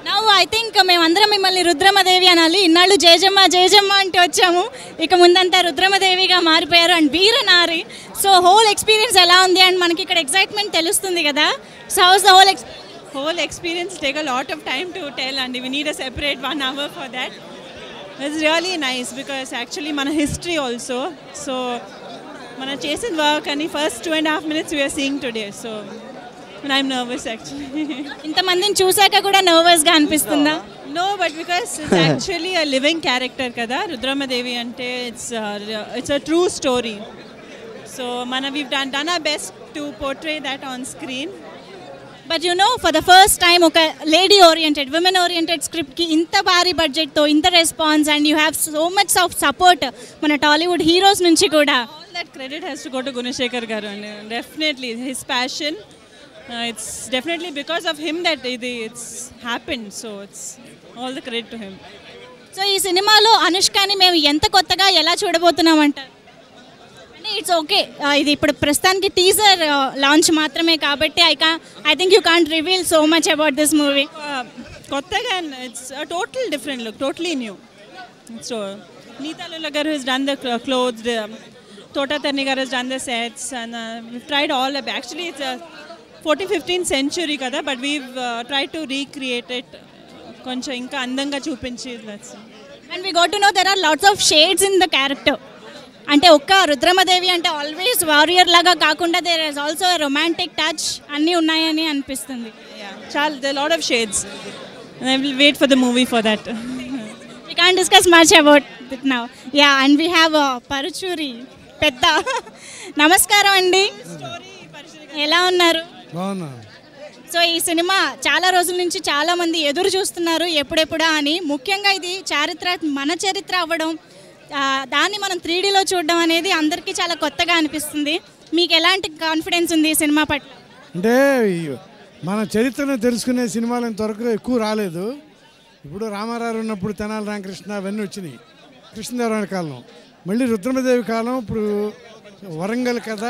Now I think మేమందరం మిమ్మల్ని రుద్రమదేవి అనాలి. ఇన్నాళ్ళు జయజమ్మ జయజమ్మ అంటే వచ్చాము, ఇక ముందంతా రుద్రమదేవిగా మారిపోయారు అండ్ వీరనారి. సో హోల్ ఎక్స్పీరియన్స్ ఎలా ఉంది అండ్ మనకి ఇక్కడ ఎక్సైట్మెంట్ తెలుస్తుంది కదా. So house the whole experience take a lot of time to tell and we need a separate 1 hour for that. It's really nice because actually mana history also, so mana chesin work and first 2.5 minutes we are seeing today, so I'm nervous actually. ఇంత మందిని చూసాక కూడా nervous గా అనిపిస్తుందా? No, but because it's actually a living character kada Rudramadevi ante, it's a true story, so we've done our best to portray that on screen. But you know for the first time ఒక lady oriented women oriented స్క్రిప్ట్కి ఇంత భారీ బడ్జెట్తో ఇంత response and you have so much of support మన Tollywood heroes నుంచి కూడా. All that credit has to go to Gunasekhar గారు అండి. Definitely his passion, it's definitely because of him that it's happened, so it's all the credit to him. So ఈ సినిమాలో అనుష్కని మేము ఎంత కొత్తగా ఎలా చూడబోతున్నామంటారు? ఇట్స్ ఓకే, ఇది ఇప్పుడు ప్రస్తుతానికి టీజర్ లాంచ్ మాత్రమే కాబట్టి I think you can't reveal so much about this movie. కొత్తగా it's total different look, totally new. So Neeta Lulla garu has done the clothes, Tota Tarni garu has done the sets, and we've tried all of it. Actually it's a 14th-15th century kada, but we've tried to recreate it koncham inka andanga chupinchi. And we got to know there are lots of shades in the character. అంటే ఒక్క రుద్రమదేవి అంటే always warrior లాగా కాకుండా there is also romantic touch అన్నీ ఉన్నాయని అనిపిస్తుంది. చాలా the lot of shades. I will wait for the movie for that. We can't discuss much about it now. Yeah, and we have Paruchuri పెద్ద. నమస్కారం అండి, ఎలా ఉన్నారు? సో ఈ సినిమా చాలా రోజుల నుంచి చాలా మంది ఎదురు చూస్తున్నారు ఎప్పుడెప్పుడా అని. ముఖ్యంగా ఇది మన చరిత్ర అవ్వడం, దాన్ని మనం 3Dలో చూడడం అనేది అందరికీ చాలా కొత్తగా అనిపిస్తుంది. మీకు ఎలాంటి కాన్ఫిడెన్స్ ఉంది ఈ సినిమా పట్ల? అంటే మన చరిత్రను తెలుసుకునే సినిమాలు ఇంతవరకు ఎక్కువ రాలేదు. ఇప్పుడు రామారావు ఉన్నప్పుడు తెనాలి రామకృష్ణ అవన్నీ వచ్చినాయి, కృష్ణదేవరాయల కాలం, మళ్ళీ రుద్రమదేవి కాలం, ఇప్పుడు వరంగల్ కథ,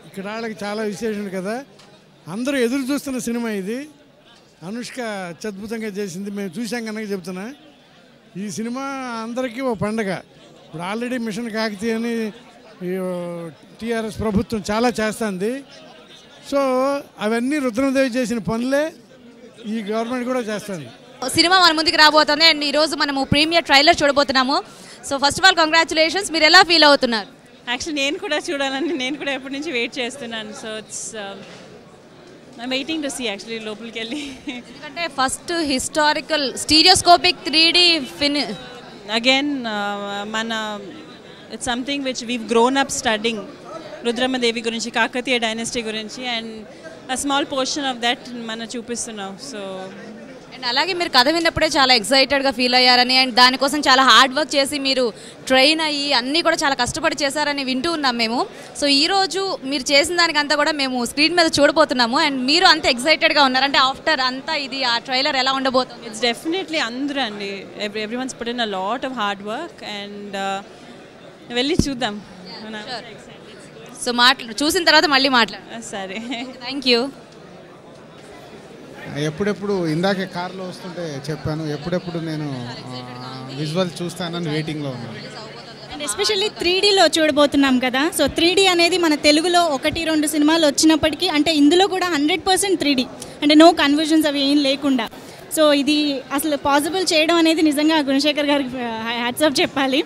ఇక్కడ వాళ్ళకి చాలా విశేషం కదా. అందరూ ఎదురు చూస్తున్న సినిమా ఇది. అనుష్క అత్యద్భుతంగా చేసింది, మేము చూసాం కనుక చెప్తున్నా. ఈ సినిమా అందరికీ ఓ పండగ. ఇప్పుడు ఆల్రెడీ మిషన్ కాకతీయ అని టీఆర్ఎస్ ప్రభుత్వం చాలా చేస్తుంది. సో అవన్నీ రుద్రమదేవి చేసిన పనులే ఈ గవర్నమెంట్ కూడా చేస్తుంది. సినిమా మన ముందుకు రాబోతుంది అండ్ ఈరోజు మనము ప్రీమియర్ ట్రైలర్ చూడబోతున్నాము. So first of all congratulations, మీరు ఎలా ఫీల్ అవుతున్నారు? యాక్చువల్లీ నేను కూడా చూడాలని నేను కూడా ఎప్పటి నుంచి వెయిట్ చేస్తున్నాను. So it's I'm waiting to see actually లోపలికి వెళ్ళి. ఎందుకంటే first historical stereoscopic 3D again it's something which we've grown up studying, Rudramadevi gurinchi, Kakatiya dynasty gurinchi, and a small portion of that mana chupistunnam. So and అలాగే మీరు కథ విన్నప్పుడే చాలా ఎక్సైటెడ్గా feel అయ్యారని and దానికోసం చాలా హార్డ్ వర్క్ చేసి మీరు train అయ్యి అన్నీ కూడా చాలా కష్టపడి చేశారని వింటూ ఉన్నాం మేము. సో ఈరోజు మీరు చేసిన దానికంతా కూడా మేము స్క్రీన్ మీద చూడబోతున్నాము అండ్ మీరు అంత ఎక్సైటెడ్గా ఉన్నారు అంటే ఆఫ్టర్ అంతా ఇది ఆ ట్రైలర్ ఎలా ఉండబోతుంది? ఇట్స్ డెఫినెట్లీ అందరూ అండి, everyone's put in a lot of hard work and వెళ్ళి చూద్దాం. సో చూసిన తర్వాత మళ్ళీ మాట్లాడు. సరే, థ్యాంక్ యూ. ఎప్పుడెప్పుడు ఇందాకే కార్లో వస్తుంటే చెప్పాను, ఎప్పుడెప్పుడు నేను విజువల్ చూస్తానని వెయిటింగ్లో ఉన్నాను. అండ్ ఎస్పెషల్లీ 3Dలో చూడబోతున్నాం కదా. సో 3D అనేది మన తెలుగులో 1-2 సినిమాలు వచ్చినప్పటికీ అంటే ఇందులో కూడా 100% 3D అంటే నో కన్వర్జన్స్ అవి ఏం లేకుండా. సో ఇది అసలు పాసిబుల్ చేయడం అనేది నిజంగా గుణశేఖర్ గారికి హ్యాట్స్ ఆఫ్ చెప్పాలి.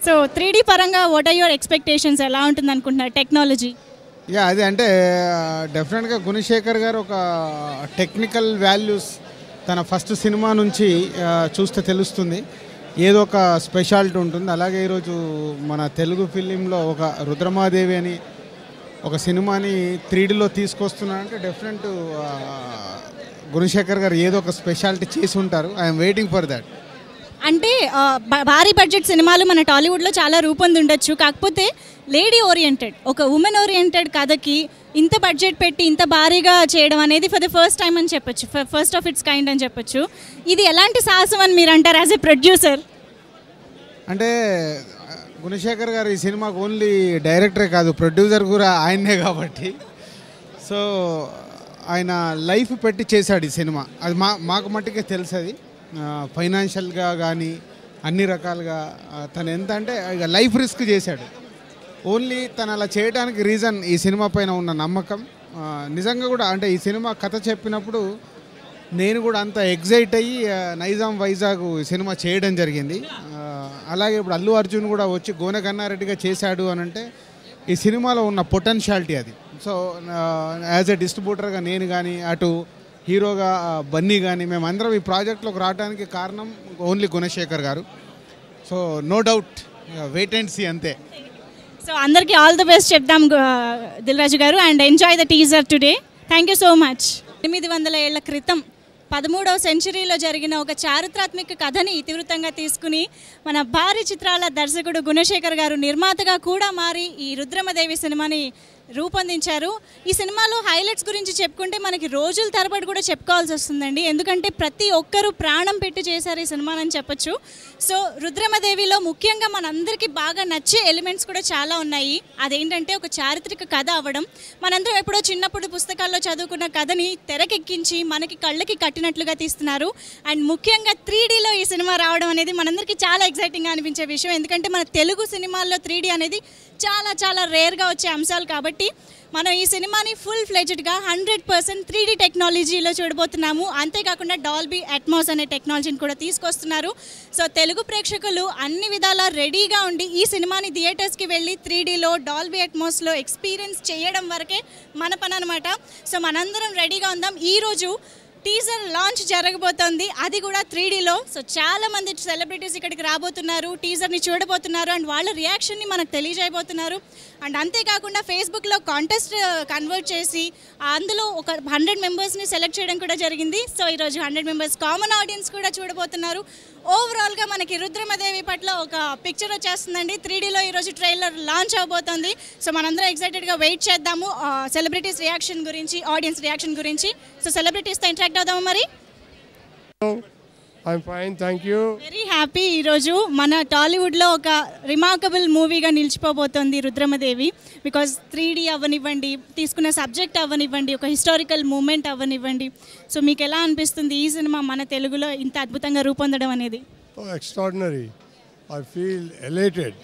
సో 3D పరంగా వాట్ ఆర్ యువర్ ఎక్స్పెక్టేషన్స్, ఎలా ఉంటుంది అనుకుంటున్నారు టెక్నాలజీ? యా, అది అంటే డెఫినెట్గా గుణశేఖర్ గారు ఒక టెక్నికల్ వాల్యూస్ తన ఫస్ట్ సినిమా నుంచి చూస్తే తెలుస్తుంది, ఏదో ఒక స్పెషాలిటీ ఉంటుంది. అలాగే ఈరోజు మన తెలుగు ఫిలింలో ఒక రుద్రమాదేవి అని ఒక సినిమాని 3Dలో తీసుకొస్తున్నారంటే డెఫినెట్ గుణశేఖర్ గారు ఏదో ఒక స్పెషాలిటీ చేసి ఉంటారు. I'm waiting for that. అంటే భారీ బడ్జెట్ సినిమాలు మన టాలీవుడ్లో చాలా రూపొందుండొచ్చు, కాకపోతే లేడీ ఓరియంటెడ్ ఒక ఉమెన్ ఓరియంటెడ్ కథకి ఇంత బడ్జెట్ పెట్టి ఇంత భారీగా చేయడం అనేది ఫర్ ద ఫస్ట్ టైం అని చెప్పొచ్చు, ఫస్ట్ ఆఫ్ ఇట్స్ కైండ్ అని చెప్పొచ్చు. ఇది ఎలాంటి సాహసం అని మీరు అంటారు యాజ్ ఎ ప్రొడ్యూసర్? అంటే గుణశేఖర్ గారు ఈ సినిమాకు ఓన్లీ డైరెక్టరే కాదు, ప్రొడ్యూసర్ కూడా ఆయనే కాబట్టి. సో ఆయన లైఫ్ పెట్టి చేశాడు ఈ సినిమా. అది మాకు మట్టుకే తెలుసు. అది ఫైనాన్షియల్గా కానీ అన్ని రకాలుగా తను ఎంత అంటే ఇక లైఫ్ రిస్క్ చేశాడు. ఓన్లీ తను అలా చేయడానికి రీజన్ ఈ సినిమా పైన ఉన్న నమ్మకం. నిజంగా కూడా అంటే ఈ సినిమా కథ చెప్పినప్పుడు నేను కూడా అంత ఎగ్జైట్ అయ్యి నైజాం వైజాగ్ ఈ సినిమా చేయడం జరిగింది. అలాగే ఇప్పుడు అల్లు అర్జున్ కూడా వచ్చి గోనె గన్నారెడ్డిగా చేశాడు అని అంటే ఈ సినిమాలో ఉన్న పొటెన్షియాలిటీ అది. సో యాజ్ ఎ డిస్ట్రిబ్యూటర్గా నేను కానీ అటు హీరోగా బన్నీ కానీ మేమందరం ఈ ప్రాజెక్ట్లోకి రావడానికి కారణం only Gunasekhar garu. So no doubt wait and see అంతే. సో అందరికీ ఆల్ ది బెస్ట్ చెప్దాం Dil Raju garu, and enjoy the teaser today. Thank you so much. 800 ఏళ్ల క్రితం 13వ సెంచరీలో జరిగిన ఒక చారిత్రాత్మక కథని ఇతివృత్తంగా తీసుకుని మన భారీ చిత్రాల దర్శకుడు గుణశేఖర్ గారు నిర్మాతగా కూడా మారి ఈ రుద్రమదేవి సినిమాని రూపొందించారు. ఈ సినిమాలో హైలైట్స్ గురించి చెప్పుకుంటే మనకి రోజుల తరబడి కూడా చెప్పుకోవాల్సి వస్తుందండి, ఎందుకంటే ప్రతి ఒక్కరూ ప్రాణం పెట్టి చేశారు ఈ సినిమాని చెప్పొచ్చు. సో రుద్రమదేవిలో ముఖ్యంగా మనందరికీ బాగా నచ్చే ఎలిమెంట్స్ కూడా చాలా ఉన్నాయి. అదేంటంటే ఒక చారిత్రక కథ అవ్వడం, మనందరం ఎప్పుడో చిన్నప్పుడు పుస్తకాల్లో చదువుకున్న కథని తెరకెక్కించి మనకి కళ్ళకి కట్టినట్లుగా తీస్తున్నారు. అండ్ ముఖ్యంగా 3Dలో ఈ సినిమా రావడం అనేది మనందరికీ చాలా ఎక్సైటింగ్గా అనిపించే విషయం, ఎందుకంటే మన తెలుగు సినిమాల్లో 3D అనేది చాలా చాలా రేర్గా వచ్చే అంశాలు. కాబట్టి మనం ఈ సినిమాని ఫుల్ ఫ్లెడ్జ్డ్గా 100% 3D టెక్నాలజీలో చూడబోతున్నాము. అంతేకాకుండా డాల్బీ అట్మాస్ అనే టెక్నాలజీని కూడా తీసుకొస్తున్నారు. సో తెలుగు ప్రేక్షకులు అన్ని విధాలా రెడీగా ఉండి ఈ సినిమాని థియేటర్స్కి వెళ్ళి 3Dలో డాల్బీ అట్మాస్లో ఎక్స్పీరియన్స్ చేయడం వరకే మన పని అనమాట. సో మనందరం రెడీగా ఉందాం. ఈరోజు టీజర్ లాంచ్ జరగబోతోంది, అది కూడా 3Dలో. సో చాలా మంది సెలబ్రిటీస్ ఇక్కడికి రాబోతున్నారు, టీజర్ని చూడబోతున్నారు, అండ్ వాళ్ళ రియాక్షన్ని మనకు తెలియజేయబోతున్నారు. అండ్ అంతేకాకుండా ఫేస్బుక్లో కాంటెస్ట్ కన్వర్ట్ చేసి అందులో ఒక 100 మెంబర్స్ని సెలెక్ట్ చేయడం కూడా జరిగింది. సో ఈరోజు 100 మెంబర్స్ కామన్ ఆడియన్స్ కూడా చూడబోతున్నారు. ఓవరాల్గా మనకి రుద్రమదేవి పట్ల ఒక పిక్చర్ వచ్చేస్తుందండి. 3Dలో ఈరోజు ట్రైలర్ లాంచ్ అవబోతోంది. సో మనందరం ఎక్సైటెడ్గా వెయిట్ చేద్దాము సెలబ్రిటీస్ రియాక్షన్ గురించి, ఆడియన్స్ రియాక్షన్ గురించి. సో సెలబ్రిటీస్తో ఇంటరాక్ట్ అవుదాము మరి. I'm fine, thank you. Very happy. ఈరోజు మన టాలీవుడ్లో ఒక రిమార్కబుల్ మూవీగా నిలిచిపోబోతోంది రుద్రమదేవి. బికాజ్ 3D అవ్వనివ్వండి, తీసుకున్న సబ్జెక్ట్ అవ్వనివ్వండి, ఒక హిస్టారికల్ మూమెంట్ అవ్వనివ్వండి. సో మీకు ఎలా అనిపిస్తుంది ఈ సినిమా మన తెలుగులో ఇంత అద్భుతంగా రూపొందడం అనేది? Oh, extraordinary. I feel elated.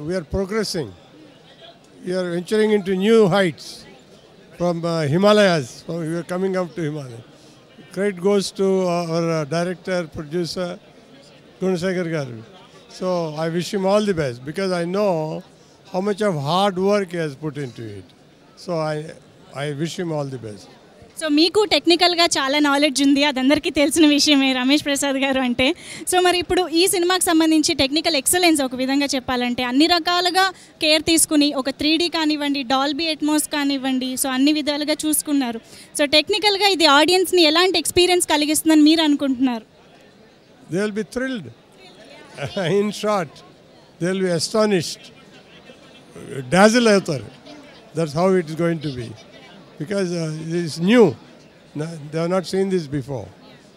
We are progressing. We are venturing into new heights from Himalayas. So we are coming up to Himalayas. Credit goes to our director, producer, Gunasekhar Garu. So I wish him all the best because I know how much of hard work he has put into it. So I wish him all the best. So మీకు టెక్నికల్గా చాలా knowledge ఉంది, అది అందరికీ తెలిసిన విషయమే రమేష్ ప్రసాద్ గారు అంటే. సో మరి ఇప్పుడు ఈ సినిమాకి సంబంధించి టెక్నికల్ ఎక్సలెన్స్ ఒక విధంగా చెప్పాలంటే అన్ని రకాలుగా కేర్ తీసుకుని ఒక 3D కానివ్వండి, డాల్బీ అట్మాస్ కానివ్వండి, సో అన్ని విధాలుగా చూసుకున్నారు. సో టెక్నికల్గా ఇది ఆడియన్స్ని ఎలాంటి ఎక్స్పీరియన్స్ కలిగిస్తుందని మీరు అనుకుంటున్నారు? They will be thrilled. In short, they will be astonished. Dazzle అవుతారు. That's how it is going to be. Because it is new. They have not seen this before.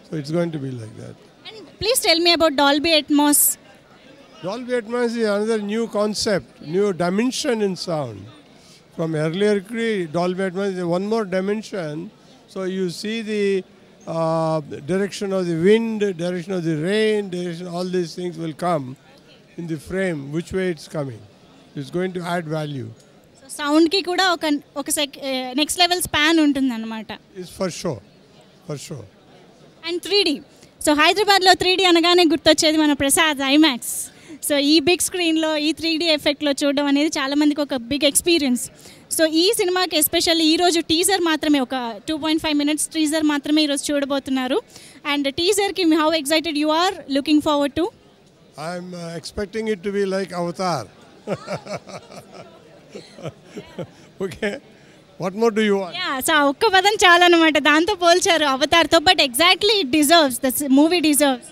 So it's going to be like that. And please tell me about Dolby Atmos. Dolby Atmos is another new concept, new dimension in sound. From earlier Dolby Atmos is one more dimension. So you see the direction of the wind, direction of the rain, direction, all these things will come in the frame, which way it's coming. It's going to add value. సౌండ్కి కూడా ఒక next level span ఉంటుంది అనమాట. It's for sure. And 3D. So హైదరాబాద్లో 3D అనగానే గుర్తొచ్చేది మన Prasad IMAX. So ఈ బిగ్ స్క్రీన్లో ఈ 3D ఎఫెక్ట్లో చూడడం అనేది చాలామందికి ఒక బిగ్ ఎక్స్పీరియన్స్. సో ఈ సినిమాకి ఎస్పెషల్లీ ఈరోజు టీజర్ మాత్రమే, ఒక 2.5 minutes టీజర్ మాత్రమే ఈరోజు చూడబోతున్నారు. అండ్ టీజర్కి how excited you are looking forward to? I'm expecting it to be like Avatar. Okay. What more do you want? Yeah, so ఒక్క పదం చాలా అనమాట, దాంతో పోల్చారు అవతార్తో. But exactly it deserves, the movie deserves.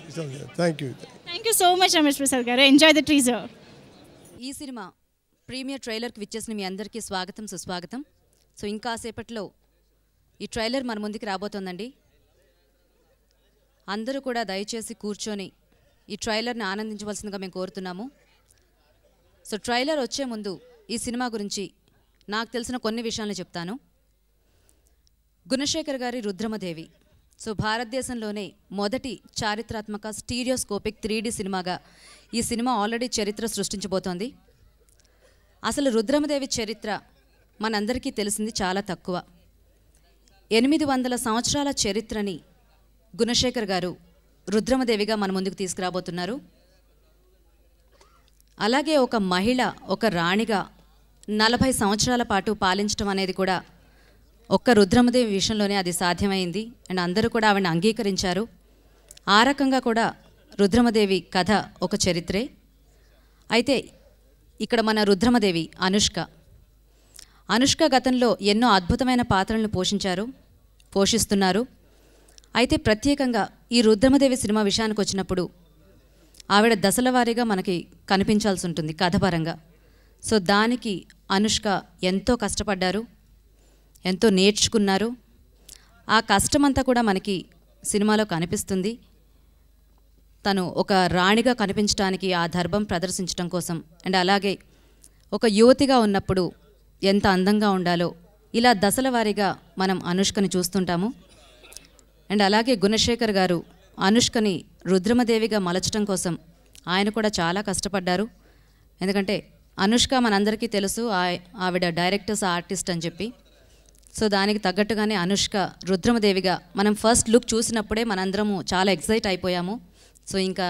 Thank you. Thank you so much Ramesh Prasad garu. Enjoy the teaser. ఈ cinema premiere ట్రైలర్కి విచ్చేసిన మీ అందరికీ స్వాగతం, సుస్వాగతం. సో ఇంకా సేపట్లో ఈ ట్రైలర్ మన ముందుకు రాబోతోందండి. అందరూ కూడా దయచేసి కూర్చొని ఈ ట్రైలర్ని ఆనందించవలసిందిగా మేము కోరుతున్నాము. సో ట్రైలర్ వచ్చే ముందు ఈ సినిమా గురించి నాకు తెలిసిన కొన్ని విషయాలను చెప్తాను. గుణశేఖర్ గారి రుద్రమదేవి. సో భారతదేశంలోనే మొదటి చారిత్రాత్మక స్టీరియోస్కోపిక్ 3D సినిమాగా ఈ సినిమా ఆల్రెడీ చరిత్ర సృష్టించబోతోంది. అసలు రుద్రమదేవి చరిత్ర మనందరికీ తెలిసింది చాలా తక్కువ. 800 సంవత్సరాల చరిత్రని గుణశేఖర్ గారు రుద్రమదేవిగా మన ముందుకు తీసుకురాబోతున్నారు. అలాగే ఒక మహిళ, ఒక రాణిగా 40 సంవత్సరాల పాటు పాలించడం అనేది కూడా ఒక్క రుద్రమదేవి విషయంలోనే అది సాధ్యమైంది. అండ్ అందరూ కూడా ఆవిడని అంగీకరించారు. ఆ రకంగా కూడా రుద్రమదేవి కథ ఒక చరిత్రే. అయితే ఇక్కడ మన రుద్రమదేవి అనుష్క గతంలో ఎన్నో అద్భుతమైన పాత్రలను పోషిస్తున్నారు. అయితే ప్రత్యేకంగా ఈ రుద్రమదేవి సినిమా విషయానికి వచ్చినప్పుడు ఆవిడ దశల వారీగా మనకి కనిపించాల్సి ఉంటుంది కథపరంగా. సో దానికి అనుష్క ఎంతో కష్టపడ్డారు, ఎంతో నేర్చుకున్నారు. ఆ కష్టమంతా కూడా మనకి సినిమాలో కనిపిస్తుంది. తను ఒక రాణిగా కనిపించడానికి ఆ దర్భం ప్రదర్శించడం కోసం, అండ్ అలాగే ఒక యువతిగా ఉన్నప్పుడు ఎంత అందంగా ఉండాలో ఇలా దశల వారీగా మనం అనుష్కని చూస్తుంటాము. అండ్ అలాగే గుణశేఖర్ గారు అనుష్కని రుద్రమదేవిగా మలచడం కోసం ఆయన కూడా చాలా కష్టపడ్డారు. ఎందుకంటే అనుష్క మనందరికీ తెలుసు, ఆవిడ డైరెక్టర్స్ ఆర్టిస్ట్ అని చెప్పి. సో దానికి తగ్గట్టుగానే అనుష్క రుద్రమదేవిగా మనం ఫస్ట్ లుక్ చూసినప్పుడే మనందరము చాలా ఎక్సైట్ అయిపోయాము. సో ఇంకా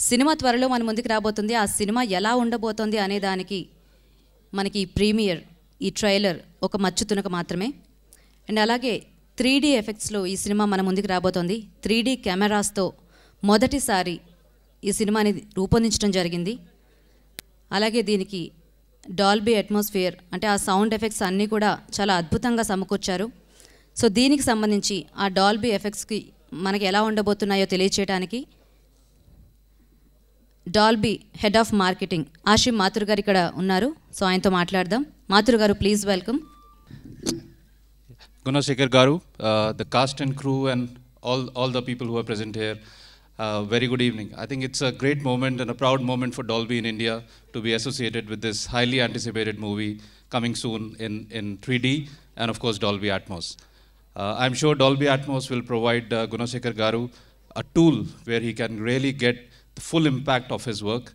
సినిమా త్వరలో మన ముందుకు రాబోతుంది. ఆ సినిమా ఎలా ఉండబోతోంది అనే దానికి మనకి ఈ ప్రీమియర్, ఈ ట్రైలర్ ఒక మచ్చుతునక మాత్రమే. అండ్ అలాగే 3D ఎఫెక్ట్స్లో ఈ సినిమా మన ముందుకు రాబోతోంది. 3D కెమెరాస్తో మొదటిసారి ఈ సినిమాని రూపొందించడం జరిగింది. అలాగే దీనికి డాల్బీ అట్మాస్ఫియర్ అంటే ఆ సౌండ్ ఎఫెక్ట్స్ అన్నీ కూడా చాలా అద్భుతంగా సమకూర్చారు. సో దీనికి సంబంధించి ఆ డాల్బీ ఎఫెక్ట్స్కి మనకి ఎలా ఉండబోతున్నాయో తెలియచేయడానికి Dolby head of marketing Ashim Mathur garu ఇక్కడ ఉన్నారు. సో ఆయనతో మాట్లాడదాం. Mathur garu, please welcome. Gunashekhar Garu, the cast and crew and all the people who are present here, very good evening. I think it's a great moment and a proud moment for Dolby in India to be associated with this highly anticipated movie coming soon in 3D and of course Dolby Atmos. I'm sure Dolby Atmos will provide Gunashekhar Garu a tool where he can really get the full impact of his work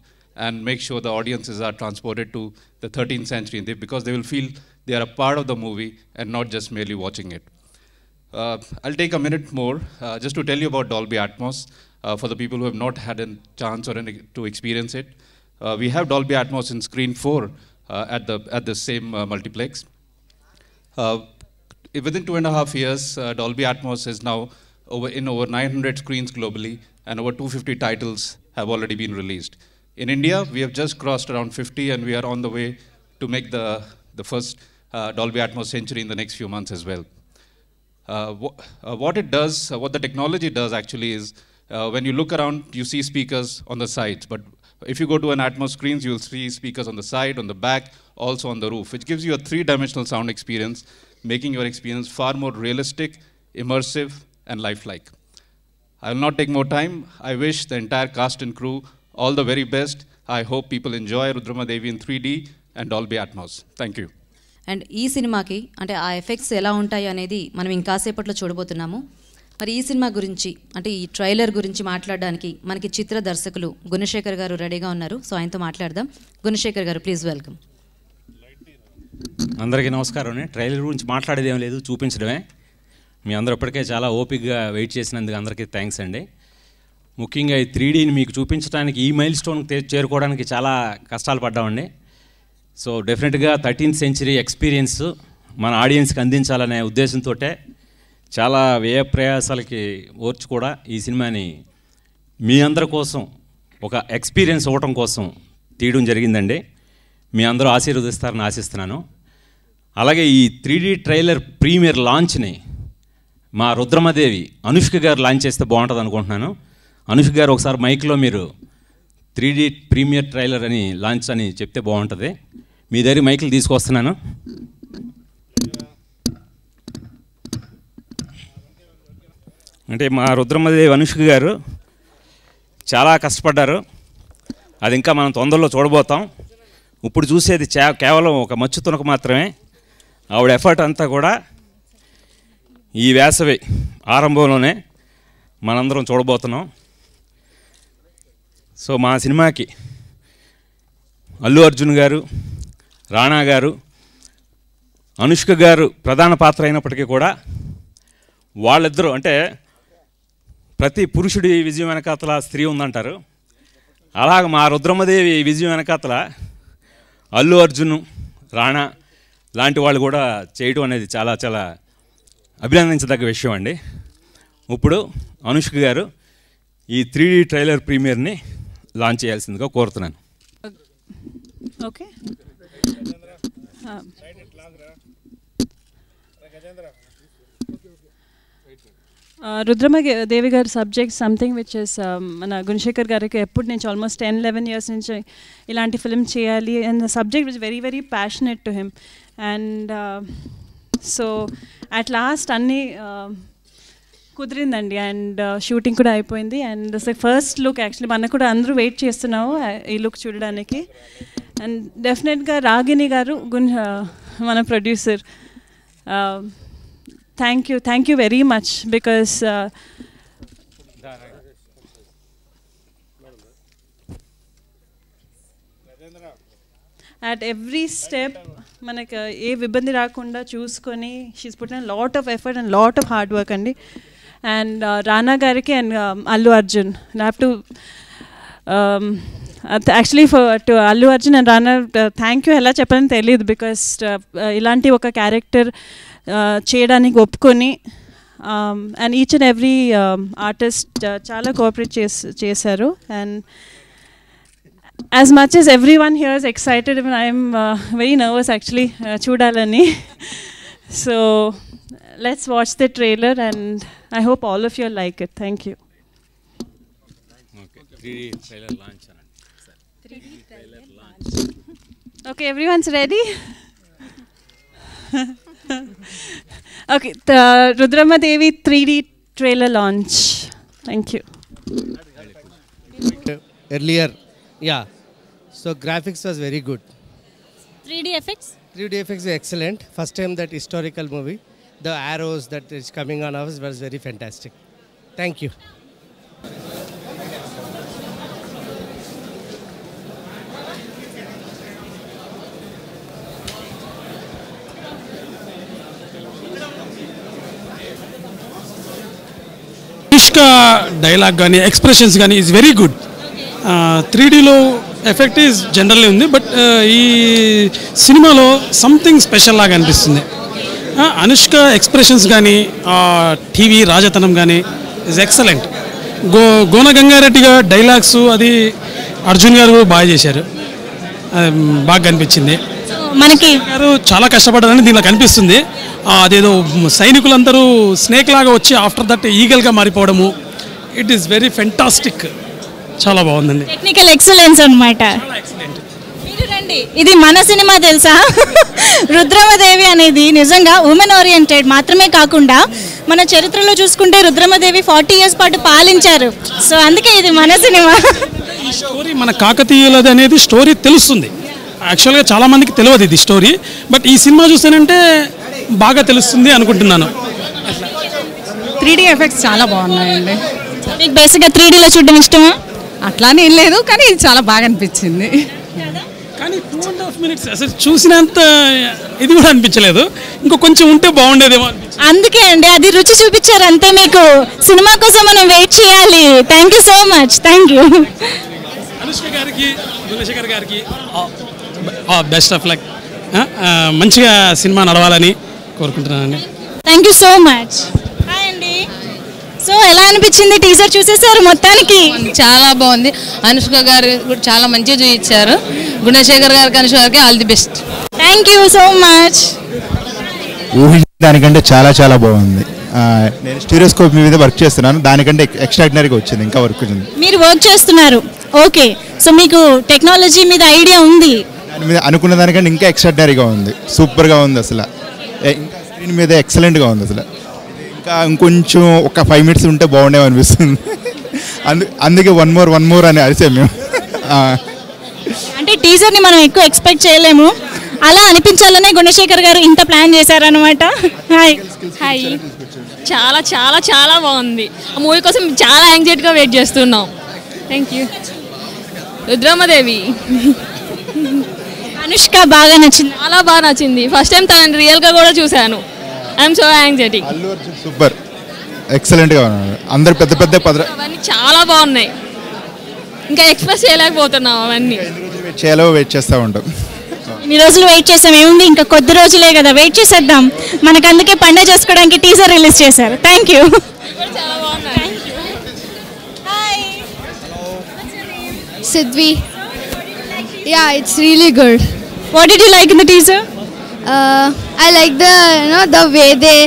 and make sure the audiences are transported to the 13th century because they will feel they are a part of the movie and not just merely watching it. I'll take a minute more just to tell you about Dolby Atmos for the people who have not had a chance or to experience it. We have Dolby Atmos in Screen 4 at the same multiplex. Within 2.5 years, Dolby Atmos is now in over 900 screens globally and over 250 titles have already been released. In India, we have just crossed around 50 and we are on the way to make the first Dolby Atmos century in the next few months as well. What the technology does actually is, when you look around, you see speakers on the sides, but if you go to an Atmos screens, you'll see speakers on the side, on the back, also on the roof, which gives you a 3-dimensional sound experience, making your experience far more realistic, immersive, and lifelike. I will not take more time. I wish the entire cast and crew all the very best. I hope people enjoy Rudramadevi in 3D and Dolby Atmos. Thank you. And ఈ సినిమాకి అంటే ఆ effects ఎలా ఉంటాయి అనేది మనం ఇంకాసేపట్లో చూడబోతున్నాము. మరి ఈ సినిమా గురించి అంటే ఈ ట్రైలర్ గురించి మాట్లాడడానికి మనకి చిత్ర దర్శకులు గుణశేఖర్ గారు రెడీగా ఉన్నారు. సో ఆయనతో మాట్లాడదాం. గుణశేఖర్ గారు, ప్లీజ్ వెల్కమ్. అందరికీ నమస్కారం. ట్రైలర్ గురించి మాట్లాడేది ఏం లేదు, చూపించడమే. మీ అందరూ ఇప్పటికే చాలా ఓపికగా వెయిట్ చేసినందుకు అందరికీ థ్యాంక్స్ అండి. ముఖ్యంగా ఈ 3Dని మీకు చూపించడానికి, ఈ మైల్ స్టోన్ చేరుకోవడానికి చాలా కష్టాలు పడ్డామండి. సో డెఫినెట్గా 13th సెంచరీ ఎక్స్పీరియన్స్ మన ఆడియన్స్కి అందించాలనే ఉద్దేశంతో చాలా వ్యయ ప్రయాసాలకి ఓర్చి కూడా ఈ సినిమాని మీ అందరి కోసం ఒక ఎక్స్పీరియన్స్ ఇవ్వటం కోసం తీయడం జరిగిందండి. మీ అందరూ ఆశీర్వదిస్తారని ఆశిస్తున్నాను. అలాగే ఈ 3D ట్రైలర్ ప్రీమియర్ లాంచ్ని మా రుద్రమదేవి అనుష్క గారు లాంచ్ చేస్తే బాగుంటుంది అనుకుంటున్నాను. అనుష్క గారు ఒకసారి మైక్లో మీరు 3D ప్రీమియర్ ట్రైలర్ అని లాంచ్ అని చెప్తే బాగుంటుంది. మీ దగ్గర మైకులు తీసుకొస్తున్నాను. అంటే మా రుద్రమదేవి అనుష్క గారు చాలా కష్టపడ్డారు. అది ఇంకా మనం తొందరలో చూడబోతాం. ఇప్పుడు చూసేది కేవలం ఒక మచ్చు తునక మాత్రమే. ఆవిడ ఎఫర్ట్ అంతా కూడా ఈ వేసవి ఆరంభంలోనే మనందరం చూడబోతున్నాం. సో మా సినిమాకి అల్లు అర్జున్ గారు, రాణా గారు, అనుష్క గారు ప్రధాన పాత్ర అయినప్పటికీ కూడా వాళ్ళిద్దరూ, అంటే ప్రతి పురుషుడి విజయం వెనకాతల స్త్రీ ఉందంటారు. అలాగ మా రుద్రమ్మదేవి విజయం వెనకాతల అల్లు అర్జున్, రాణా లాంటి వాళ్ళు కూడా చేయడం అనేది చాలా చాలా అభినందించదగ్గ విషయం అండి. ఇప్పుడు అనుష్క గారు ఈ 3D ట్రైలర్ ప్రీమియర్ని లాంచ్ చేయాల్సిందిగా కోరుతున్నాను. ఓకే. రుద్రమదేవి గారి సబ్జెక్ట్ సంథింగ్ విచ్ ఇస్ మన గుణశేఖర్ గారికి ఎప్పుడు నుంచి ఆల్మోస్ట్ 10-11 years నుంచి ఇలాంటి ఫిల్మ్ చేయాలి and the subject was very very passionate to him. And so at last అన్నీ కుదిరిందండి అండ్ షూటింగ్ కూడా అయిపోయింది. అండ్ ఫస్ట్ లుక్ యాక్చువల్లీ మనకు కూడా అందరూ వెయిట్ చేస్తున్నాము ఈ లుక్ చూడడానికి. అండ్ డెఫినెట్గా రాగిణి గారు మన producer, thank you very much because at every step మనకు ఏ ఇబ్బంది రాకుండా చూసుకొని she's put in lot of effort and lot of hard work అండి. అండ్ రానా గారికి and Allu Arjun have to actually to Allu Arjun and Rana thank you ఎలా చెప్పాలని తెలియదు. బికాస్ ఇలాంటి ఒక క్యారెక్టర్ చేయడానికి ఒప్పుకొని and each and every artist చాలా కోఆపరేట్ చేశారు. And as much as everyone here is excited, even I am very nervous actually చూడాలని. So let's watch the trailer and I hope all of you like it. Thank you. Okay, 3D trailer launch. 3D trailer launch. Okay, everyone's ready? Okay, the Rudramadevi 3D trailer launch. Thank you. Earlier, yeah. So graphics was very good. 3D effects? 3D effects were excellent. First time that historical movie. The arrows that is coming on us was very fantastic. Thank you. Anushka dialogue కానీ expressions కానీ is very good. 3Dలో effect is generally ఉంది, but ఈ సినిమాలో something special లాగా అనిపిస్తుంది. Anushka expressions కానీ టీవీ రాజతనం కానీ ఈజ్ ఎక్సలెంట్. గోన గంగారెడ్డిగా డైలాగ్స్ అది అర్జున్ గారు బాగా చేశారు, బాగా కనిపించింది. మనకి గారు చాలా కష్టపడ్డారని దీనిలో కనిపిస్తుంది. అదేదో సైనికులందరూ స్నేక్ లాగా వచ్చి ఆఫ్టర్ దట్ ఈగల్గా మారిపోవడము, ఇట్ ఈస్ వెరీ ఫెంటాస్టిక్. చాలా బాగుందండి, టెక్నికల్ ఎక్సలెన్స్ అన్నమాట. మీరు రండి, ఇది మన సినిమా తెలుసా? రుద్రమదేవి అనేది నిజంగా ఉమెన్ ఓరియంటెడ్ మాత్రమే కాకుండా మన చరిత్రలో చూసుకుంటే రుద్రమదేవి 40 years పాటు పాలించారు. సో అందుకే ఇది మన సినిమా. ఈ స్టోరీ మన కాకతీయులది అనేది స్టోరీ తెలుస్తుంది. యాక్చువల్గా చాలామందికి తెలియదు ఇది స్టోరీ, బట్ ఈ సినిమా చూసానంటే బాగా తెలుస్తుంది అనుకుంటున్నాను. 3D ఎఫెక్ట్స్ చాలా బాగున్నాయండి. మీకు బేసిక్గా 3Dలో చూడడం ఇష్టమా? అట్లానే ఏం లేదు, కానీ చాలా బాగా అనిపించింది. కానీ 2.5 minutes అసలు చూసినంత ఇది కూడా అనిపించలేదు. ఇంకో కొంచెం ఉంటే బాగుండేదేమో. అందుకే అండి, అది రుచి చూపించారు అంతే. మీకు సినిమా కోసం మనం వెయిట్ చేయాలి. Thank you so much. Thank you. Anushka గారికి, గుణశేఖర్ గారికి బెస్ట్ ఆఫ్ లక్. మంచిగా సినిమా నడవాలని కోరుకుంటున్నానండి. Thank you so much. Hi అండి. సో ఎలా అనిపించింది? టీజర్ చూసేసారు మొత్తానికి? చాలా బాగుంది. అనుష్క గారు కూడా చాలా మంచిగా చూపించారు. గుణశేఖర్ గారికి, అనుష్క గారికి all the best. Thank you so much. దానికంటే చాలా చాలా బాగుంది. నేను స్టీరియోస్కోప్ మీద వర్క్ చేస్తున్నాను, దానికంటే ఎక్స్ట్రాడినరీగా వచ్చింది, ఇంకా వర్క్ వచ్చింది. మీరు వర్క్ చేస్తున్నారు, ఓకే. సో మీకు టెక్నాలజీ మీద ఐడియా ఉంది? దాని మీద అనుకున్న దానికంటే ఇంకా ఎక్స్ట్రాడినరీగా ఉంది, సూపర్గా ఉంది. అసలు ఇంకా స్క్రీన్ మీద ఎక్సలెంట్గా ఉంది. అసలు ఇంకా ఇంకొంచెం ఒక 5 minutes ఉంటే బాగుండేవి అనిపిస్తుంది. అందుకే వన్ మోర్ అని అరిసాం మేము. అంటే టీజర్ని మనం ఎక్కువ ఎక్స్పెక్ట్ చేయలేము, అలా అనిపించాలనే గుణశేఖర్ గారు ఇంత ప్లాన్ చేశారనమాట. Hi hi. చాలా చాలా చాలా బాగుంది. ఆ మూవీ కోసం చాలా యాంగ్జైటీగా వెయిట్ చేస్తున్నాం. Thank you. రుద్రమదేవి. అనుష్క బాగా నచ్చింది. చాలా బాగా నచ్చింది. ఫస్ట్ టైం తనని రియల్గా కూడా చూశాను. I'm so anxiety. Allu Arjun super, ఎక్సలెంట్గా ఉన్నారు. అందరు పెద్ద పెద్ద అవన్నీ చాలా బాగున్నాయి. ఇంకా ఎక్స్ప్రెస్ చేయలేకపోతున్నాం. అవన్నీ వెయిట్ చేస్తూ ఉంటాం. ఇన్ని రోజులు వెయిట్ చేసాం, ఏముంది ఇంకా కొద్ది రోజులే కదా, వెయిట్ చేసేద్దాం. మనకు అందుకే పండుగ చేసుకోవడానికి టీజర్ రిలీజ్ చేశారు. Thank you. Sidvi. Yeah, it's really good. What did you like in the teaser? I like the way they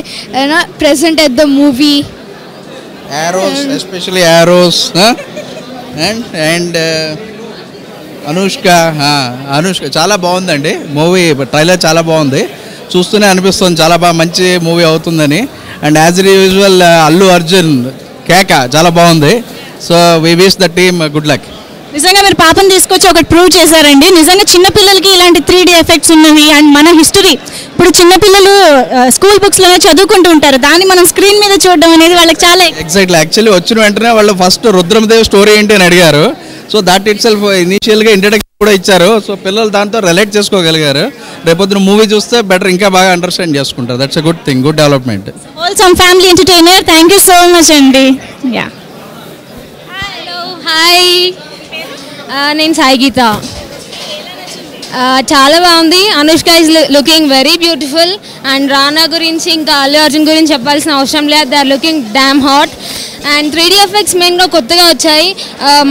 presented the movie. Arrows, especially arrows, and Anushka చాలా బాగుందండి మూవీ. ట్రైలర్ చాలా బాగుంది, చూస్తూనే అనిపిస్తుంది చాలా బాగా మంచి మూవీ అవుతుందని. And as usual Allu Arjun కేక చాలా బాగుంది. So we wish the team good luck. నిజంగా మీరు పాపం తీసుకొచ్చి ఒకటి ప్రూవ్ చేశారండి. నిజంగా చిన్నపిల్లలకి ఇలాంటి 3D ఎఫెక్ట్స్ ఉన్నవి. అండ్ మన హిస్టరీ ఇప్పుడు చిన్నపిల్లలు స్కూల్ బుక్స్లోనే చదువుకుంటూ ఉంటారు, దాన్ని మనం స్క్రీన్ మీద చూడడం అనేది వాళ్ళకి చాలా ఎగ్జాక్ట్లీ. యాక్చువల్లీ వచ్చిన వెంటనే వాళ్ళు ఫస్ట్ రుద్రమదేవి స్టోరీ ఏంటి అని అడిగారు. సో దాట్ ఇట్ సెల్ఫ్ ఇనీషియల్గా ఇంట్రడక్షన్ కూడా ఇచ్చారు. సో పిల్లలు దాంతో రిలేట్ చేసుకోగలిగారు. రేపొద్దున మూవీ చూస్తే బెటర్, ఇంకా బాగా అండర్స్టాండ్ చేసుకుంటారు. That's a good thing, good development. Wholesome family entertainer. Thank you so much అండి. యా, హలో, హాయ్, నేను సాయి గీత. చాలా బాగుంది. Anushka is looking very beautiful. And Rana గురించి ఇంకా అల్లు అర్జున్ గురించి చెప్పాల్సిన అవసరం లేదు. They are looking damn hot. And 3D effects మెయిన్గా కొత్తగా వచ్చాయి.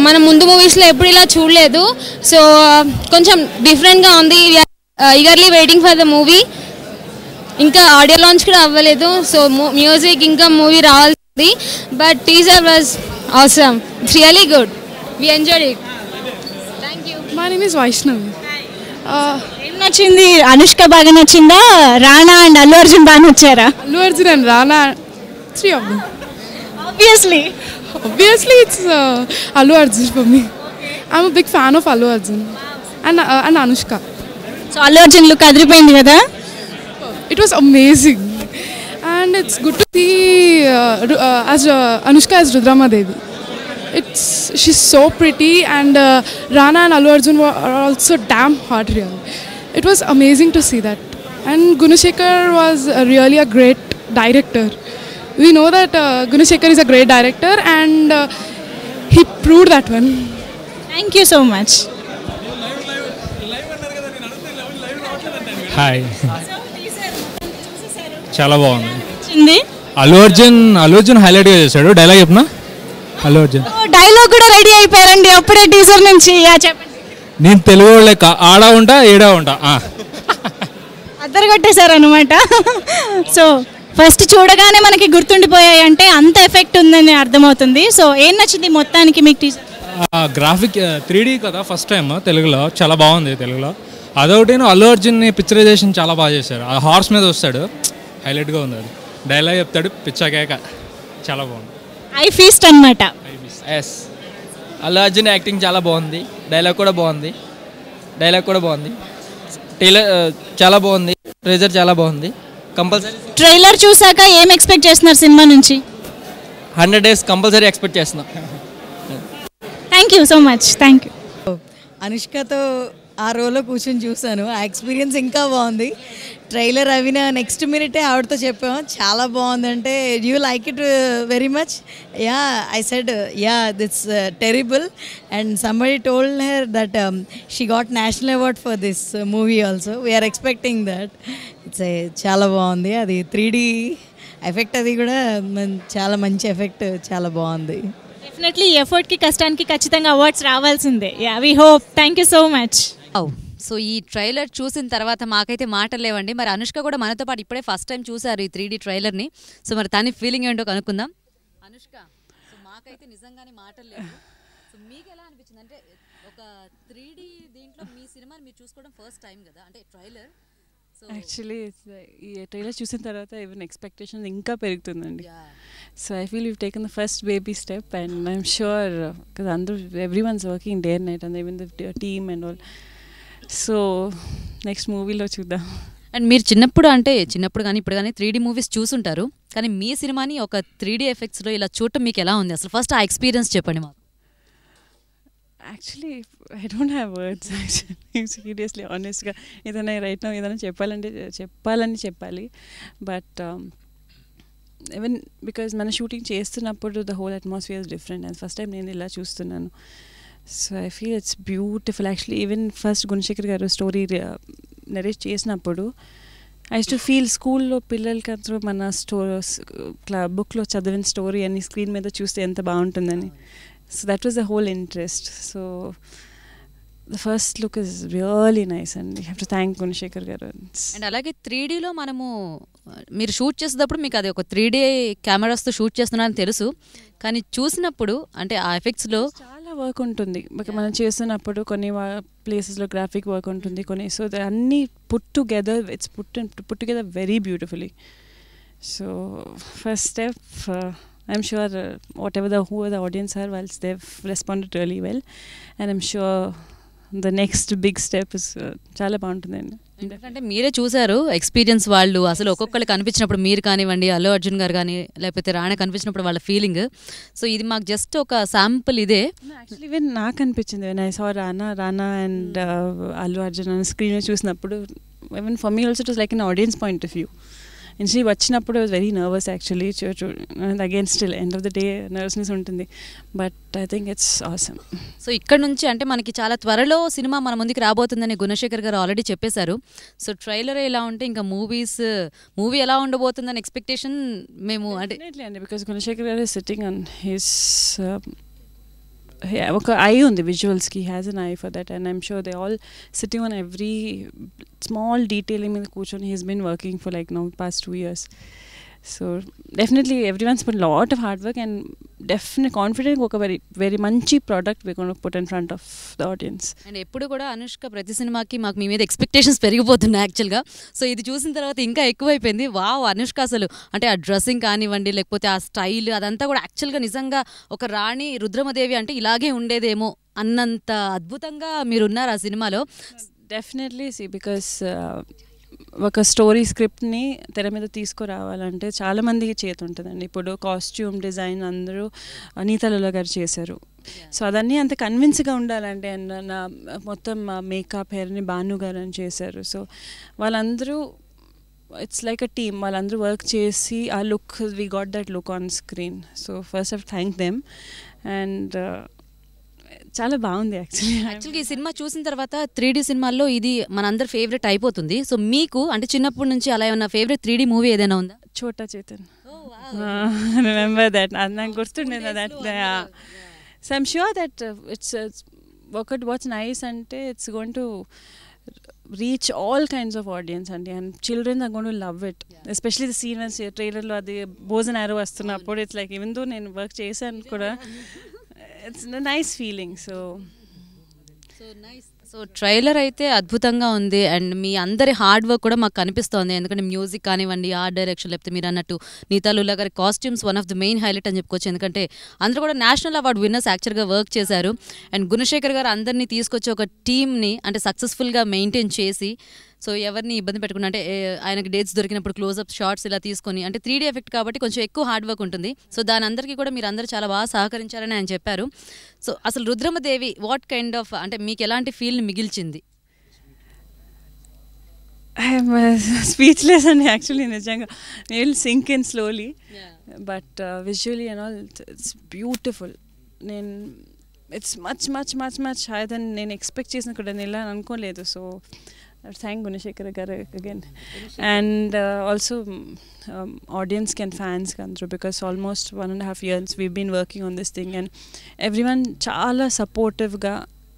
మనం ముందు మూవీస్లో ఎప్పుడు ఇలా చూడలేదు. సో కొంచెం డిఫరెంట్గా ఉంది. Eagerly waiting for the movie. ఇంకా ఆడియో లాంచ్ కూడా అవ్వలేదు. సో మ్యూజిక్ ఇంకా మూవీ రావాల్సింది. But teaser was awesome. It's really good. We enjoyed it. Thank you. My name is Vaishnavi. ఏం నచ్చింది? అనుష్క బాగా నచ్చిందా? రానా అండ్ అల్లు అర్జున్ బాగా నచ్చారా? Allu Arjun and Rana, 3 of them. Obviously it's Allu Arjun for me. I'm a big fan of Allu Arjun and Anushka. So Allu Arjun look adripoyindi kada? It was amazing, and it's good to see as Anushka as Rudramadevi. She's so pretty, and Rana and Allu Arjun are also damn hot really. It was amazing to see that. And Gunashekar was really a great director. We know that Gunashekar is a great director, and he proved that one. Thank you so much. Hi, చాలా బాగుంది. అల్లు అర్జున్ హైలైట్గా చేశాడు. Dialogue చెప్పనా? Allu Arjun dialogue కూడా ready అయిపోయారండి అప్పుడే teaser నుంచి. చెప్పండి. నేను తెలుగు లెక్క ఆడా ఉంటా ఏడా ఉంటా. అద్దరు కొట్టేశారు అనమాట. సో ఫస్ట్ చూడగానే మనకి గుర్తుండిపోయాయి అంటే అంత ఎఫెక్ట్ ఉందని అర్థమవుతుంది. సో ఏం నచ్చింది మొత్తానికి మీకు టీజర్? గ్రాఫిక్ 3D కదా, ఫస్ట్ టైం తెలుగులో చాలా బాగుంది. తెలుగులో అదొకటి అల్లు అర్జున్ని పిక్చరైజేషన్ చాలా బాగా చేశారు. ఆ హార్స్ మీద వస్తాడు, హైలైట్గా ఉంది. అది డైలాగ్ చెప్తాడు, పిచ్చాకేక, చాలా బాగుంది. ఐ ఫీస్ట్ అనమాట. ఎస్, అల్లు అర్జున్ యాక్టింగ్ చాలా బాగుంది. డైలాగ్ కూడా బాగుంది. ట్రైలర్ చాలా బాగుంది. ట్రైలర్ చాలా బాగుంది. కంపల్సరీ ట్రైలర్ చూసాక ఏం ఎక్స్పెక్ట్ చేస్తున్నారు సినిమా నుంచి? 100 days కంపల్సరీ ఎక్స్పెక్ట్ చేస్తున్నాం. Thank you so much. Thank you. అనుష్కతో ఆ రోల్లో కూర్చొని చూశాను. ఆ ఎక్స్పీరియన్స్ ఇంకా బాగుంది. ట్రైలర్ అవిన నెక్స్ట్ మినిటే ఆవిడతో చెప్పాము చాలా బాగుంది అంటే, you like it very much? Yeah, I said yeah, it's terrible. And somebody told her that she got national award for this movie also. We are expecting that. It's చాలా బాగుంది. అది 3D ఎఫెక్ట్, అది కూడా చాలా మంచి ఎఫెక్ట్, చాలా బాగుంది. Definitely ఈ ఎఫర్ట్కి కష్టానికి ఖచ్చితంగా అవార్డ్స్ రావాల్సిందే. Yeah, we hope. Thank you so much. So ఈ ట్రైలర్ చూసిన తర్వాత మాకైతే మాటలు లేవండి. మరి అనుష్క కూడా మనతో పాటు ఇప్పుడే ఫస్ట్ టైం చూసారు ఈ 3D ట్రైలర్ని. సో మరి తన ఫీలింగ్ ఏంటో కనుక్కుందాం. అనుష్క, సో మాకైతే నిజంగానే మాటలు లేవు. సో మీకు ఎలా అనిపించింది? అంటే ఒక 3D దీంట్లో మీ సినిమాని మీరు చూసుకోవడం ఫస్ట్ టైం కదా, అంటే ట్రైలర్. యాక్చువల్లీ ఈ ట్రైలర్ చూసిన తర్వాత ఈవెన్ ఎక్స్పెక్టేషన్ ఇంకా పెరుగుతుందండి. So I feel you taken the first baby step, and I'm sure because అందరూ every one's working day and night, and even the team and all. So next మూవీలో చూద్దాం. And మీరు చిన్నప్పుడు కానీ ఇప్పుడు కానీ 3D మూవీస్ చూసుంటారు, కానీ మీ సినిమాని ఒక 3D ఎఫెక్ట్స్లో ఇలా చూడటం మీకు ఎలా ఉంది అసలు? ఫస్ట్ ఆ ఎక్స్పీరియన్స్ చెప్పండి మాకు. Actually I don't have words actually, seriously ఆనెస్ట్గా ఏదైనా రైట్ ఏదైనా చెప్పాలని చెప్పాలి. బట్ ఈవెన్ బికాజ్ మన షూటింగ్ చేస్తున్నప్పుడు the whole atmosphere is different. And first time నేను ఇలా చూస్తున్నాను. So I feel it's beautiful actually. Even first Gunashekhar garu story narrate చేసినప్పుడు ఐ టు ఫీల్ స్కూల్లో పిల్లలకి అందరూ మన బుక్లో చదివిన స్టోరీ అని స్క్రీన్ మీద చూస్తే ఎంత బాగుంటుందని. So that was the whole interest. So the first look is really nice and you have to thank Gunashekhar garu. And అలాగే 3Dలో మనము మీరు షూట్ చేసేటప్పుడు మీకు అది ఒక 3D కెమెరాస్తో షూట్ చేస్తున్నారని తెలుసు, కానీ చూసినప్పుడు అంటే ఆ ఎఫెక్ట్స్లో చాలా వర్క్ ఉంటుంది. మనం చేస్తున్నప్పుడు కొన్ని ప్లేసెస్లో గ్రాఫిక్ వర్క్ ఉంటుంది, కొన్ని సో అన్నీ put together very beautifully. So first step I'm sure whoever the audience are, whilst they've responded really well, and I'm sure the next big step is చాలా బాగుంటుందండి. ఎందుకంటే మీరే చూసారు ఎక్స్పీరియన్స్, వాళ్ళు అసలు ఒక్కొక్కళ్ళు కనిపించినప్పుడు మీరు కానివ్వండి, అల్లు అర్జున్ గారు కానీ లేకపోతే రాణా కనిపించినప్పుడు వాళ్ళ ఫీలింగ్. సో ఇది మాకు జస్ట్ ఒక శాంపుల్ ఇదే. యాక్చువల్లీ ఈవెన్ నాకు అనిపించింది when I saw Rana and Allu Arjun అని స్క్రీన్ చూసినప్పుడు, even for me also it was like an audience point of view. And she వచ్చినప్పుడు I was very nervous actually. Again still end of the day nervousness ఉంటుంది, but I think it's awesome. So ఇక్కడ నుంచి అంటే మనకి చాలా త్వరలో cinema మన ముందుకు రాబోతుందని గుణశేఖర్ గారు ఆల్రెడీ చెప్పేశారు. సో ట్రైలర్ ఎలా ఉంటే ఇంకా మూవీ ఎలా ఉండబోతుందని ఎక్స్పెక్టేషన్ మేము అంటే అండి, because Gunashekhar garu sitting on his ఒక ఐ ఉంది విజువల్స్కి, has an eye for that. And I'm sure they all sitting on every small detailing మీద కూర్చొని he's been working for like now past 2 years. So definitely everyone's put lot of hard work and definite confident ఒక very మంచి product we gonna put in front of the audience. And ఎప్పుడు కూడా అనుష్క ప్రతి సినిమాకి మాకు మీ మీద ఎక్స్పెక్టేషన్స్ పెరిగిపోతున్నాయి యాక్చువల్గా. సో ఇది చూసిన తర్వాత ఇంకా ఎక్కువైపోయింది. వావ్, అనుష్క అసలు అంటే ఆ డ్రెస్సింగ్ కానివ్వండి, లేకపోతే ఆ స్టైల్, అదంతా కూడా యాక్చువల్గా నిజంగా ఒక రాణి రుద్రమదేవి అంటే ఇలాగే ఉండేదేమో అన్నంత అద్భుతంగా మీరున్నారు ఆ సినిమాలో. డెఫినెట్లీ బికాస్ ఒక స్టోరీ స్క్రిప్ట్ని తెర మీద తీసుకురావాలంటే చాలామందికి చేతి ఉంటుందండి. ఇప్పుడు కాస్ట్యూమ్ డిజైన్ అందరూ నీతా లూలా గారు చేశారు. సో అదన్నీ అంత కన్విన్స్గా ఉండాలంటే, అండ్ నా మొత్తం మేకప్ హెయిర్ని భాను గారు అని చేశారు. సో వాళ్ళందరూ ఇట్స్ లైక్ అ టీమ్, వాళ్ళందరూ వర్క్ చేసి ఆ look we got that look on screen. So first I thank them. And చాలా బాగుంది యాక్చువల్లీ. ఈ సినిమా చూసిన తర్వాత 3D సినిమాల్లో ఇది మనందరి ఫేవరెట్ అయిపోతుంది. సో మీకు అంటే చిన్నప్పటి నుంచి అలా ఏమన్నా ఫేవరెట్ 3D మూవీ ఏదైనా ఉందా? చోటా చేతన్, రిమెంబర్ దట్, అది నాకు గుర్తుండేది that. So I'm sure that it's what's nice అంటే it's going to reach all kinds of audience and children are going to love it, especially the scene when trailer lo adi bows and arrow vastunnappudu it's like even though nenu work chesanu kuda it's a nice feeling. So nice. So trailer అయితే అద్భుతంగా ఉంది and మీ అందరి hard work కూడా మాకు కనిపిస్తోంది. ఎందుకంటే music కానివ్వండి, art direction, లేకపోతే మీరు అన్నట్టు నీతా లూలా గారి costumes one of the main highlight అని చెప్పుకోవచ్చు. ఎందుకంటే అందరూ కూడా నేషనల్ అవార్డు విన్నర్స్ యాక్చువల్గా వర్క్ చేశారు. అండ్ గుణశేఖర్ గారు అందరినీ తీసుకొచ్చి ఒక టీమ్ని అంటే సక్సెస్ఫుల్గా మెయింటైన్ చేసి, సో ఎవరిని ఇబ్బంది పెట్టకుండా అంటే ఆయనకి డేట్స్ దొరికినప్పుడు క్లోజ్అప్ షార్ట్స్ ఇలా తీసుకొని, అంటే 3D ఎఫెక్ట్ కాబట్టి కొంచెం ఎక్కువ హార్డ్ వర్క్ ఉంటుంది. సో దాని అందరికీ కూడా మీరు అందరూ చాలా బాగా సహకరించారని ఆయన చెప్పారు. సో అసలు రుద్రమదేవి వాట్ కైండ్ ఆఫ్ అంటే మీకు ఎలాంటి ఫీల్ని మిగిల్చింది? ఐఎమ్ స్పీచ్లెస్ అండి యాక్చువల్లీ, నిజంగా will sink in slowly, but visually and all it's beautiful. నేను it's much much much much higher than నేను ఎక్స్పెక్ట్ చేసిన కూడా, నేను ఇలా అనుకోలేదు. So thank Gunashekhar garu again, and also audience and fans come through, because almost 1.5 years we've been working on this thing and everyone chaala supportive ga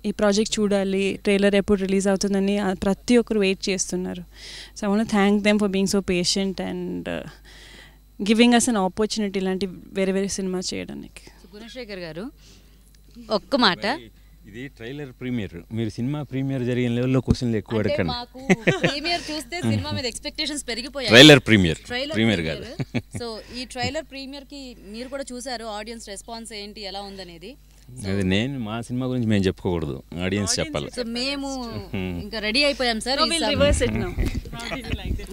ee project chudali, trailer eppudu release avutundani prati okkaru wait chestunnaru. So I want to thank them for being so patient and giving us an opportunity ilanti very cinema cheyadaniki. So Gunashekhar garu ఒక్క మాట, ఇది trailer premier, మీరు cinema premier జరిగిన లెవెల్లో క్వశ్చన్లు ఎక్కువ అడగండి. Premier చూస్తే సినిమా మీద ఎక్స్పెక్టేషన్స్ పెరిగిపోయాయి. ట్రైలర్ ప్రీమియర్ కాదు. సో ఈ ట్రైలర్ ప్రీమియర్ కి మీరు కూడా చూసారు, ఆడియన్స్ రెస్పాన్స్ ఏంటి ఎలా ఉందనేది. అది నేను మా సినిమా గురించి మేము చెప్పుకోకూడదు, ఆడియన్స్ చెప్పాలి. సో మేము ఇంకా రెడీ అయిపోయాం సార్.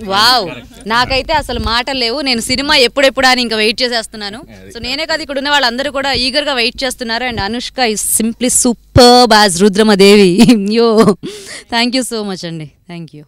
Wow. వావ్, నాకైతే అసలు మాటలు లేవు. నేను సినిమా ఎప్పుడెప్పుడు అని ఇంకా వెయిట్ చేసేస్తున్నాను. సో నేనే కాదు, ఇక్కడ ఉన్న వాళ్ళందరూ కూడా ఈగర్గా వెయిట్ చేస్తున్నారు. And Anushka is simply superb as Rudramadevi. యో, థ్యాంక్ యూ సో మచ్ అండి. Thank you.